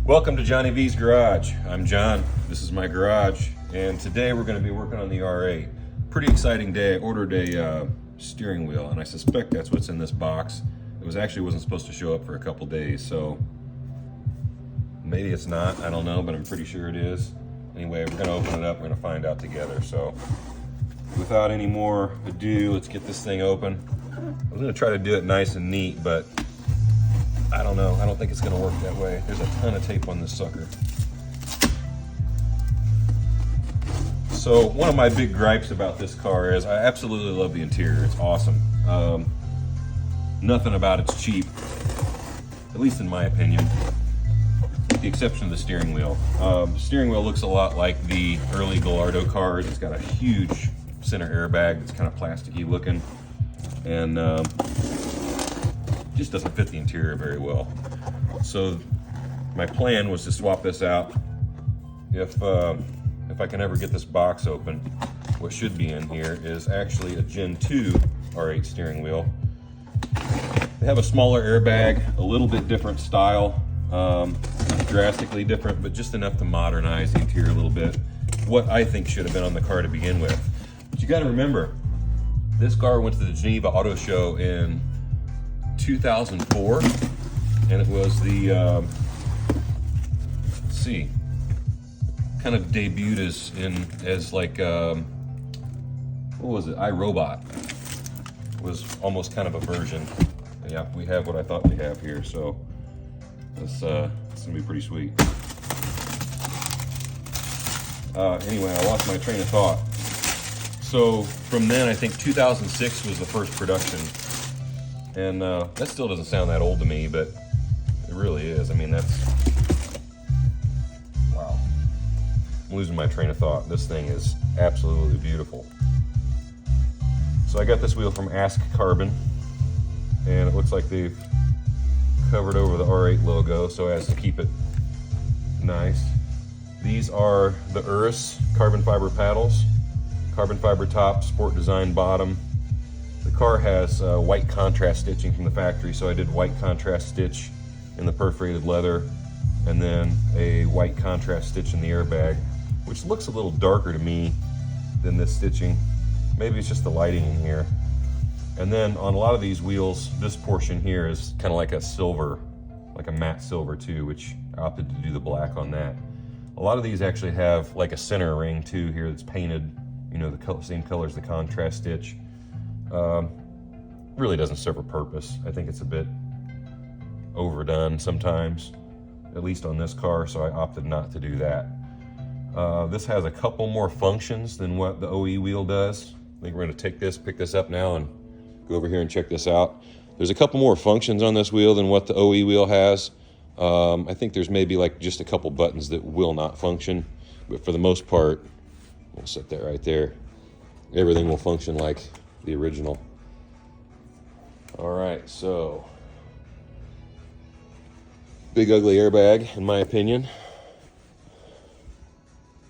Welcome to Johnny V's Garage. I'm John, this is my garage, and today we're going to be working on the R8. Pretty exciting day. I ordered a steering wheel, and I suspect that's what's in this box. It wasn't supposed to show up for a couple days, so maybe it's not, I don't know, but I'm pretty sure it is. Anyway, we're going to open it up, we're going to find out together. So without any more ado, let's get this thing open. I was going to try to do it nice and neat, but I don't know. I don't think it's going to work that way. There's a ton of tape on this sucker. So one of my big gripes about this car is I absolutely love the interior. It's awesome. Nothing about it's cheap, at least in my opinion, with the exception of the steering wheel. The steering wheel looks a lot like the early Gallardo cars. It's got a huge center airbag that's kind of plasticky looking, and just doesn't fit the interior very well. So my plan was to swap this out. If I can ever get this box open, what should be in here is actually a Gen 2 R8 steering wheel. They have a smaller airbag, a little bit different style, not drastically different, but just enough to modernize the interior a little bit. What I think should have been on the car to begin with. But you got to remember, this car went to the Geneva Auto Show in 2004, and it was the let's see, kind of debuted as like what was it, iRobot was almost kind of a version. Yeah, we have what I thought we have here, so it's gonna be pretty sweet. Anyway, I lost my train of thought. So from then, I think 2006 was the first production. And that still doesn't sound that old to me, but it really is. I mean, wow. I'm losing my train of thought. This thing is absolutely beautiful. So I got this wheel from Ask Carbon, and it looks like they've covered over the R8 logo so as to keep it nice. These are the Urus carbon fiber paddles, carbon fiber top, sport design bottom. The car has white contrast stitching from the factory, so I did white contrast stitch in the perforated leather and then a white contrast stitch in the airbag, which looks a little darker to me than this stitching. Maybe it's just the lighting in here. And then on a lot of these wheels, this portion here is kind of like a silver, like a matte silver too, which I opted to do the black on that. A lot of these actually have like a center ring too here that's painted, you know, the same color as the contrast stitch. Really doesn't serve a purpose. I think it's a bit overdone sometimes, at least on this car, so I opted not to do that. This has a couple more functions than what the OE wheel does. I think we're going to pick this up now and go over here and check this out. There's a couple more functions on this wheel than what the OE wheel has. I think there's maybe like just a couple buttons that will not function, but for the most part, we'll set that right there. Everything will function like the original. All right, so big ugly airbag in my opinion,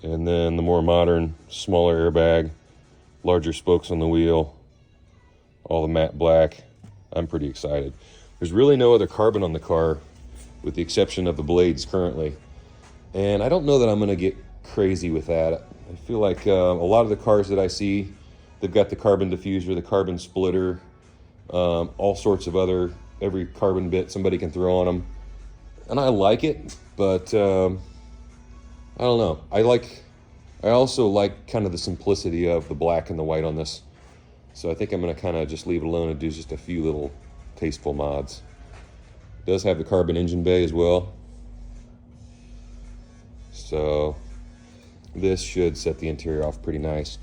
and then the more modern smaller airbag, larger spokes on the wheel, all the matte black. I'm pretty excited. There's really no other carbon on the car with the exception of the blades currently, and I don't know that I'm going to get crazy with that. I feel like a lot of the cars that I see, they've got the carbon diffuser, the carbon splitter, all sorts of every carbon bit somebody can throw on them. And I like it, but I don't know. I also like kind of the simplicity of the black and the white on this. So I think I'm going to kind of just leave it alone and do just a few little tasteful mods. It does have the carbon engine bay as well. So this should set the interior off pretty nice.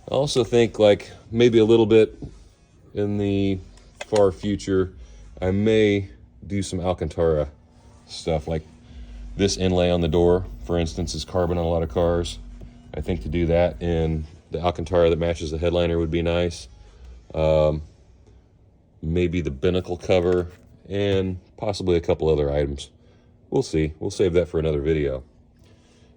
I also think like maybe a little bit in the far future, I may do some Alcantara stuff, like this inlay on the door, for instance, is carbon on a lot of cars. I think to do that in the Alcantara that matches the headliner would be nice. Maybe the binnacle cover and possibly a couple other items. We'll see. We'll save that for another video.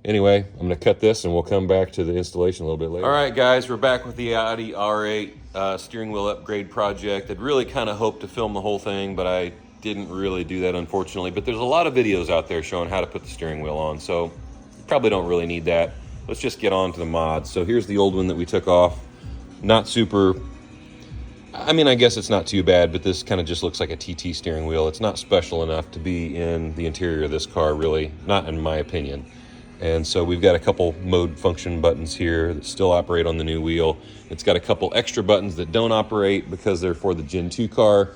Anyway, I'm going to cut this and we'll come back to the installation a little bit later. All right, guys, we're back with the Audi R8 steering wheel upgrade project. I'd really kind of hoped to film the whole thing, but I didn't really do that, unfortunately, but there's a lot of videos out there showing how to put the steering wheel on, so you probably don't really need that. Let's just get on to the mods. So here's the old one that we took off. Not super, I mean, I guess it's not too bad, but this kind of just looks like a TT steering wheel. It's not special enough to be in the interior of this car, really, not in my opinion. And so we've got a couple mode function buttons here that still operate on the new wheel. It's got a couple extra buttons that don't operate because they're for the Gen 2 car,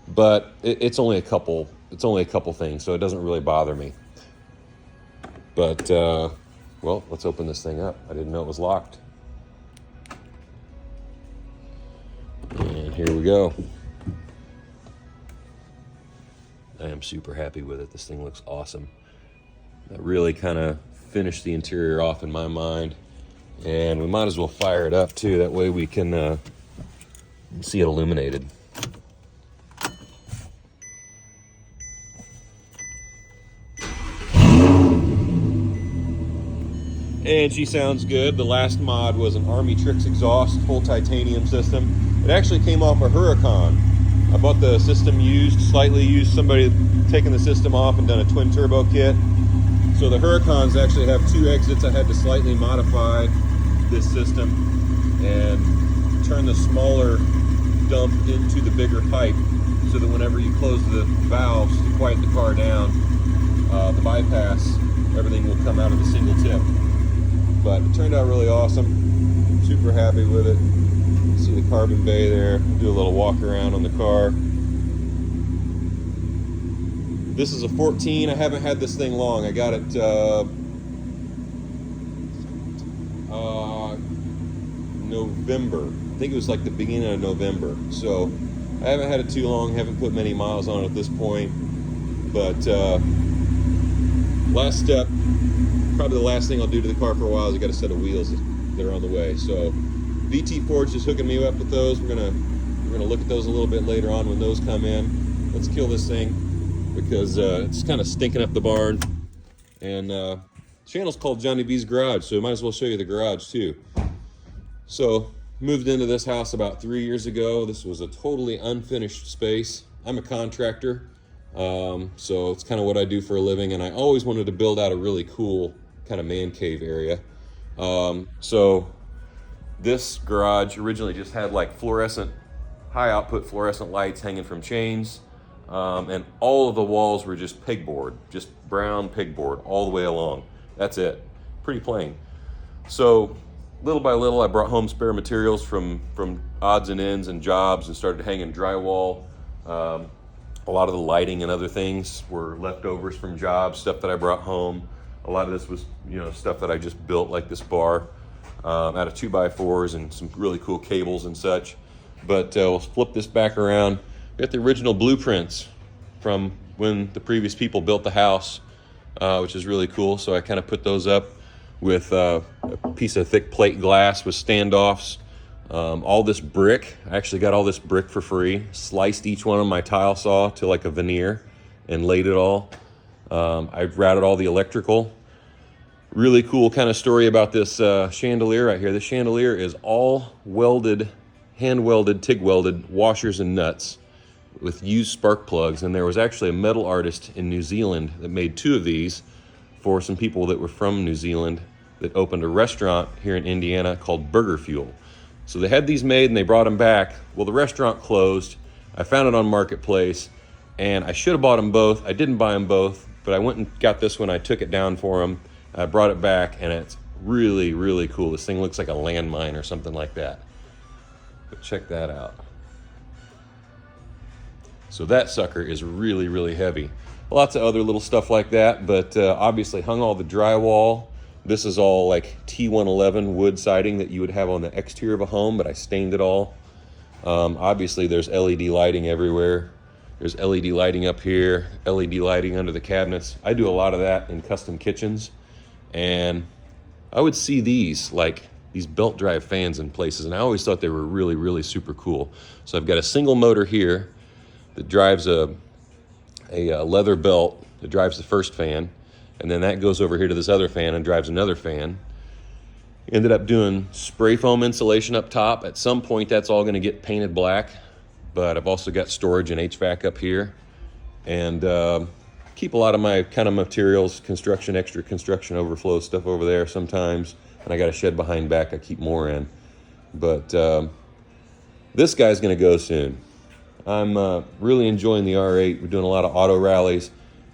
but it's only a couple things, so it doesn't really bother me. But, well, let's open this thing up. I didn't know it was locked. And here we go. I am super happy with it. This thing looks awesome. That really kind of finished the interior off in my mind. And we might as well fire it up too. That way we can see it illuminated. And she sounds good. The last mod was an Army Tricks exhaust, full titanium system. It actually came off a Huracan. I bought the system used, slightly used. Somebody taken the system off and done a twin turbo kit. So the Huracans actually have 2 exits. I had to slightly modify this system and turn the smaller dump into the bigger pipe so that whenever you close the valves to quiet the car down, the bypass, everything will come out of a single tip. But it turned out really awesome. Super happy with it. See the carbon bay there. Do a little walk around on the car. This is a 14. I haven't had this thing long. I got it November. I think it was like the beginning of November. So I haven't had it too long. Haven't put many miles on it at this point. But last step, probably the last thing I'll do to the car for a while is I got a set of wheels that are on the way. So VT Forge is hooking me up with those. We're gonna look at those a little bit later on when those come in. Let's kill this thing because it's kind of stinking up the barn. And the channel's called Johnny B's Garage, so I might as well show you the garage too. So moved into this house about 3 years ago. This was a totally unfinished space. I'm a contractor, so it's kind of what I do for a living, and I always wanted to build out a really cool kind of man cave area. So this garage originally just had like high output fluorescent lights hanging from chains, and all of the walls were just pegboard, just brown pegboard all the way along. That's it, pretty plain. So little by little, I brought home spare materials from odds and ends and jobs and started hanging drywall. A lot of the lighting and other things were leftovers from jobs, stuff that I brought home. A lot of this was, stuff that I just built, like this bar, out of 2x4s and some really cool cables and such. But we'll flip this back around. We got the original blueprints from when the previous people built the house, which is really cool. So I kind of put those up with a piece of thick plate glass with standoffs. All this brick, I actually got all this brick for free. Sliced each one on my tile saw to like a veneer and laid it all. I routed all the electrical. Really cool kind of story about this chandelier right here. This chandelier is all welded, hand welded, TIG welded washers and nuts with used spark plugs. And there was actually a metal artist in New Zealand that made 2 of these for some people that were from New Zealand that opened a restaurant here in Indiana called Burger Fuel. So they had these made and they brought them back. Well, the restaurant closed. I found it on Marketplace and I should have bought them both. I didn't buy them both, but I went and got this one. I took it down for them. I brought it back and it's really, really cool. This thing looks like a landmine or something like that. But check that out. So that sucker is really, really heavy. Lots of other little stuff like that, but obviously hung all the drywall. This is all like T111 wood siding that you would have on the exterior of a home, but I stained it all. Obviously there's LED lighting everywhere. There's LED lighting up here, LED lighting under the cabinets. I do a lot of that in custom kitchens, and I would see these belt drive fans in places, and I always thought they were really, really super cool. So I've got a single motor here that drives a leather belt that drives the first fan, and then that goes over here to this other fan and drives another fan. Ended up doing spray foam insulation up top. At some point that's all going to get painted black, but I've also got storage and HVAC up here. and keep a lot of my kind of materials, construction, extra construction overflow stuff over there sometimes. And I got a shed behind back I keep more in. But this guy's going to go soon. I'm really enjoying the R8. We're doing a lot of auto rallies,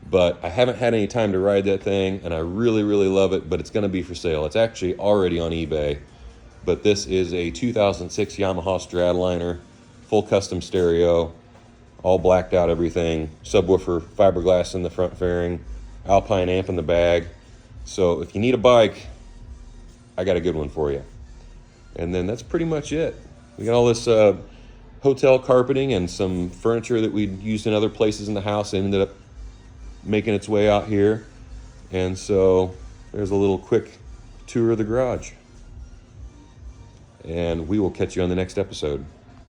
but I haven't had any time to ride that thing, and I really, really love it, but it's going to be for sale. It's actually already on eBay, but this is a 2006 Yamaha Stradliner, full custom stereo, all blacked out everything, subwoofer, fiberglass in the front fairing, Alpine amp in the bag. So if you need a bike, I got a good one for you. And then that's pretty much it. We got all this hotel carpeting and some furniture that we'd used in other places in the house and ended up making its way out here. And so there's a little quick tour of the garage. And we will catch you on the next episode.